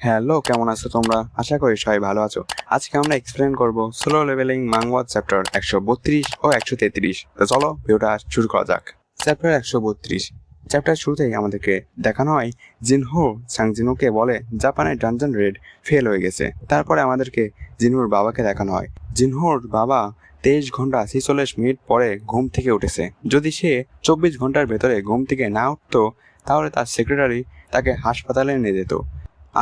Hello, কেমন আছো তোমরা? আশা করি সবাই ভালো আছো। আজকে আমরা এক্সপ্লেন করব সোলো লেভেলিং মাংহোয়া চ্যাপ্টার 132 ও 133। তো চলো ভিডিওটা শুরু করা যাক। চ্যাপ্টার 132। চ্যাপ্টার শুরুতেই আমাদেরকে দেখানো হয় জিনহো সাংজিনুকে বলে জাপানের ডানজন রেড ফেল হয়ে গেছে। তারপরে আমাদেরকে জিনহুর বাবাকে দেখানো হয়। জিনহুর বাবা 23 ঘন্টা 46 মিনিট পরে ঘুম থেকে উঠেছে। যদি সে 24 ঘন্টার ভেতরে ঘুম থেকে না উঠতো তাহলে তার সেক্রেটারি তাকে হাসপাতালে নিয়ে যেত।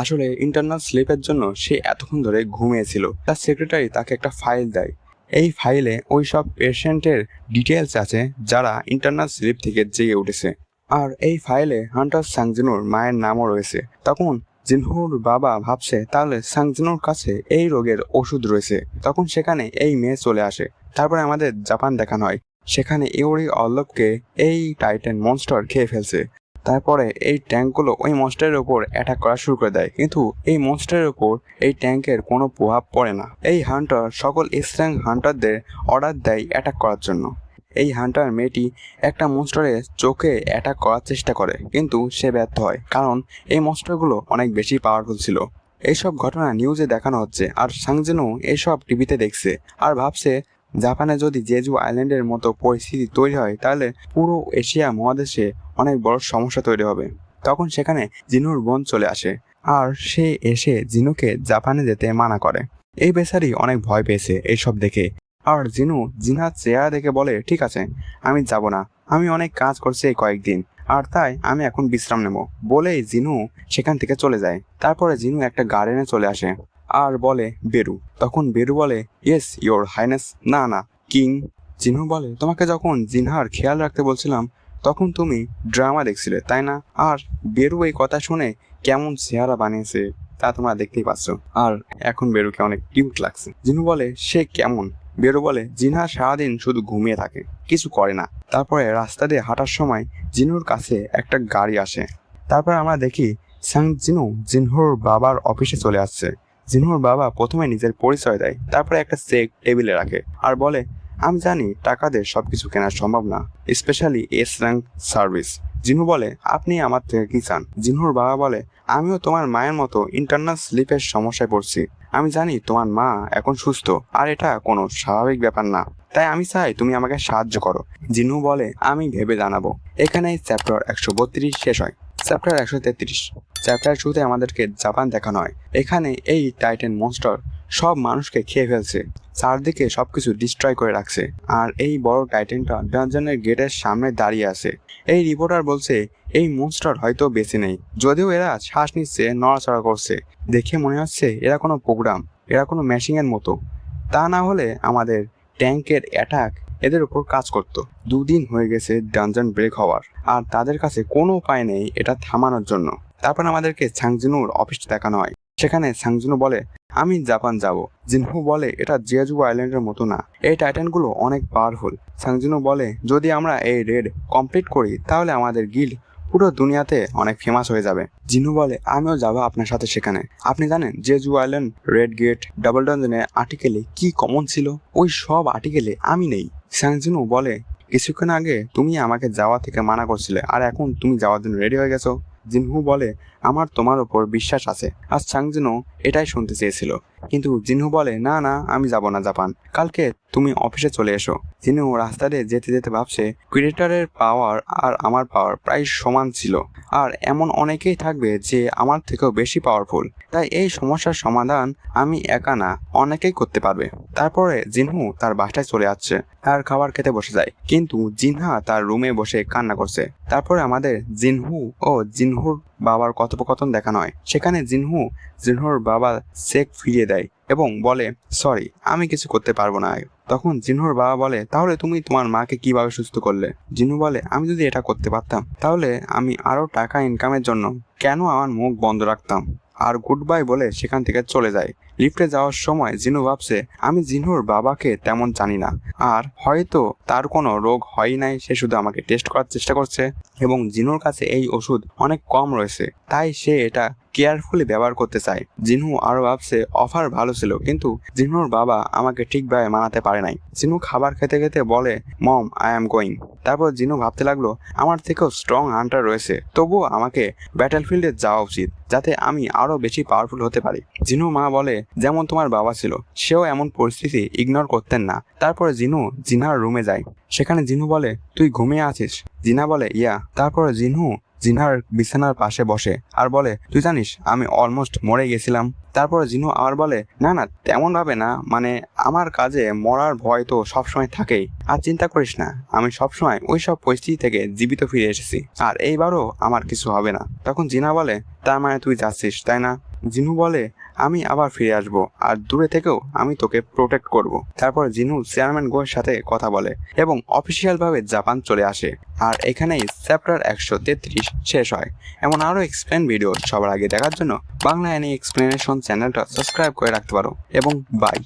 আসলে ইন্টারনাল স্লিপের জন্য সে এতক্ষণ ধরে ঘুমিয়েছিল। তার সেক্রেটারি তাকে একটা ফাইল দেয়। এই ফাইলে ওই সব পেশেন্টের ডিটেলস আছে যারা ইন্টারনাল স্লিপ থেকে জেগে উঠেছে। আর এই ফাইলে হান্টার সাংজিনুর মায়ের নামও রয়েছে। তখন জিনহুর বাবা ভাবছে তাহলে সাংজিনুর কাছে এই রোগের ওষুধ রয়েছে। তখন সেখানে এই মেয়ে চলে আসে। তারপরে আমাদের জাপান দেখানো হয়। সেখানে ইউরি অল্লভকে এই টাইটান মনস্টার খেয়ে ফেলছে। তারপরে এই ট্যাঙ্কগুলো ওই মনস্টারের উপর অ্যাটাক করা শুরু করে দেয়, কিন্তু এই মনস্টারের উপর এই ট্যাঙ্কের কোনো প্রভাব পড়ে না। এই হান্টার সকল এস র্যাঙ্ক হান্টারদের অর্ডার দেয় অ্যাটাক করার জন্য। এই হান্টার মেয়েটি একটা মনস্টারের চোখে অ্যাটাক করার চেষ্টা করে, কিন্তু সে ব্যর্থ হয় কারণ এই মনস্টারগুলো অনেক বেশি পাওয়ারফুল ছিল। এইসব ঘটনা নিউজে দেখানো হচ্ছে আর সাংজিনু এইসব টিভিতে দেখছে আর ভাবছে জাপানে যদি জেজু আইল্যান্ডের মতো পরিস্থিতি তৈরি হয় তাহলে পুরো এশিয়া মহাদেশে অনেক বড় সমস্যা তৈরি হবে। তখন সেখানে জিনুর বোন চলে আসে আর সে এসে জিনুকে জাপানে যেতে মানা করে। এই বেচারি অনেক ভয় পেয়েছে এইসব দেখে। আর জিনু জিনহার চেহারা দেখে বলে, ঠিক আছে, আমি যাব না, আমি অনেক কাজ করছি এই কয়েকদিন, আর তাই আমি এখন বিশ্রাম নেব বলেই জিনু সেখান থেকে চলে যায়। তারপরে জিনু একটা গার্ডেনে চলে আসে আর বলে বেরু। তখন বেরু বলে, ইয়েস ইয়োর হাইনেস। না না কিং। জিনু বলে, তোমাকে যখন জিনহার খেয়াল রাখতে বলছিলাম তখন তুমি ড্রামা দেখছিলে তাই না? আর বেরু এই কথা শুনে কেমন চেহারা বানিয়েছে তা তোমরা দেখতেই পাচ্ছ। আর এখন বেরুকে অনেক কিউট লাগছে। জিনু বলে, সে কেমন? বেরু বলে, জিনহা সারাদিন শুধু ঘুমিয়ে থাকে, কিছু করে না। তারপরে রাস্তা দিয়ে হাঁটার সময় জিনুর কাছে একটা গাড়ি আসে। তারপর আমরা দেখি জিনু জিনহুর বাবার অফিসে চলে আসছে। জিনহুর বাবা প্রথমে নিজের পরিচয় দেয়, তারপরে একটা চেক টেবিলে রাখে আর বলে, আমি জানি টাকা দিয়ে সবকিছু কেনা সম্ভব না, স্পেশালি এস র্যাঙ্ক সার্ভিস। জিনহু বলে, আপনি আমার থেকে কি চান? জিনহুর বাবা বলে, আমিও তোমার মায়ের মতো ইন্টারনাল স্লিপের সমস্যায় পড়ছি। আমি জানি তোমার মা এখন সুস্থ আর এটা কোনো স্বাভাবিক ব্যাপার না, তাই আমি চাই তুমি আমাকে সাহায্য করো। জিনহু বলে, আমি ভেবে জানাবো। এখানেই চ্যাপ্টার 132 শেষ হয়। চ্যাপ্টার 133। চ্যাপ্টার শুরুতে আমাদেরকে জাপান দেখানো হয়। এখানে এই টাইটান মনস্টার সব মানুষকে খেয়ে ফেলছে, চারদিকে সবকিছু ডিস্ট্রয় করে রাখছে। আর এই বড় টাইটানটা ডানজনের গেটের সামনে দাঁড়িয়ে আছে। এই রিপোর্টার বলছে এই মনস্টার হয়তো বেঁচে নেই, যদিও এরা শ্বাস নিচ্ছে, নড়াচড়া করছে। দেখে মনে হচ্ছে এরা কোনো প্রোগ্রাম, এরা কোনো মেশিনের মতো। তা না হলে আমাদের ট্যাঙ্কের অ্যাটাক এদের উপর কাজ করত। 2 দিন হয়ে গেছে ডানজন ব্রেক হওয়ার, আর তাদের কাছে কোনো উপায় নেই এটা থামানোর জন্য। তারপর আমাদেরকে সাংজিনুর অফিসটা দেখানো হয়। সেখানে সাংজিনু বলে, আমি জাপান যাব। জিনহু বলে, এটা জেজু আইল্যান্ডের মতো না, এই টাইটানগুলো অনেক পাওয়ারফুল। সাংজিনু বলে, যদি আমরা এই রেড কমপ্লিট করি তাহলে আমাদের গিল্ড পুরো দুনিয়াতে অনেক ফেমাস হয়ে যাবে। জিনহু বলে, আমিও যাবো আপনার সাথে সেখানে। আপনি জানেন Jeju island, red gate, double ডানজনের আর্টিকেলে কি কমন ছিল? ওই সব আর্টিকেলে আমি নেই। সাংজিনু বলে, কিছুক্ষণ আগে তুমি আমাকে যাওয়া থেকে মানা করছিলে আর এখন তুমি যাওয়ার জন্য রেডি হয়ে গেছো। জিনহু বলে, আমার তোমার উপর বিশ্বাস আছে। আর সাংজিনু এটাই শুনতে চেয়েছিল, কিন্তু জিনহু বলে, না না, আমি যাব না জাপান, কালকে তুমি অফিসে চলে এসো। জিনহু রাস্তা দিয়ে যেতে যেতে ভাবছে, ক্রিয়েটারের পাওয়ার আর আমার পাওয়ার প্রায় সমান ছিল, আর এমন অনেকেই থাকবে যে আমার থেকেও বেশি পাওয়ারফুল, তাই এই সমস্যার সমাধান আমি একা না, অনেকেই করতে পারবে। তারপরে জিনহু তার বাসায় চলে আসছে আর খাবার খেতে বসে যায়, কিন্তু জিনহা তার রুমে বসে কান্না করছে। তারপরে আমাদের জিনহু ও জিনহুর বাবার কথোপকথন দেখানো হয়। সেখানে জিনহুর বাবা চেক ফিরিয়ে দেয় এবং বলে, সরি, আমি কিছু করতে পারবো না। তখন জিনহুর বাবা বলে, তাহলে তুমি তোমার মাকে কিভাবে সুস্থ করলে? জিনহু বলে, আমি যদি এটা করতে পারতাম তাহলে আমি আরো টাকা ইনকামের জন্য কেন আমার মুখ বন্ধ রাখতাম? আর গুড বাই বলে সেখান থেকে চলে যায়। লিফটে যাওয়ার সময় জিনু ভাবছে আমি জিনুর বাবাকে তেমন জানি না, আর হয়তো তার কোনো রোগ হয় নাই, সে শুধু আমাকে টেস্ট করার চেষ্টা করছে এবং জিনুর কাছে এই ওষুধ অনেক কম রয়েছে, তাই সে এটা কেয়ারফুলি ব্যবহার করতে চায়। জিনু আরো ভাবছে অফার ভালো ছিল, কিন্তু জিনুর বাবা আমাকে ঠিকভাবে মানাতে পারে নাই। জিনু খাবার খেতে খেতে বলে মম আই এম গোয়িং। তারপর জিনু ভাবতে লাগলো আমার থেকেও স্ট্রং হান্টার রয়েছে, তবুও আমাকে ব্যাটেলফিল্ডে যাওয়া উচিত যাতে আমি আরো বেশি পাওয়ারফুল হতে পারি। জিনু মা বলে যেমন তোমার বাবা ছিল, সেও এমন পরিস্থিতি ইগনোর করতেন না। তারপরে জিনু জিনার রুমে যায়। সেখানে জিনু বলে তুই ঘুমিয়ে আছিস? জিনা বলে ইয়া। তারপরে জিনু জিনার বিছানার পাশে বসে আর বলে তুই জানিস আমি অলমোস্ট মরে গেছিলাম। তারপরে জিনু আবার বলে না না তেমন ভাবে না, মানে আমার কাজে মরার ভয় তো সবসময় থাকেই, আর চিন্তা করিস না, আমি সবসময় ওই সব পরিস্থিতি থেকে জীবিত ফিরে এসেছি, আর এইবারও আমার কিছু হবে না। তখন জিনা বলে তার মানে তুই যাচ্ছিস তাই না? জিনু বলে আমি আবার ফিরে আসব, আর দূরে থেকেও আমি তোকে প্রোটেক্ট করব। তারপর জিনু চেয়ারম্যান গোয়ের সাথে কথা বলে এবং অফিসিয়াল ভাবে জাপান চলে আসে। আর এখানেই চ্যাপ্টার 133 শেষ হয়। এমন আরো এক্সপ্লেন ভিডিও সবার আগে দেখার জন্য বাংলা অ্যানি এক্সপ্লেনেশন চ্যানেলটা সাবস্ক্রাইব করে রাখতে পারো এবং বাই।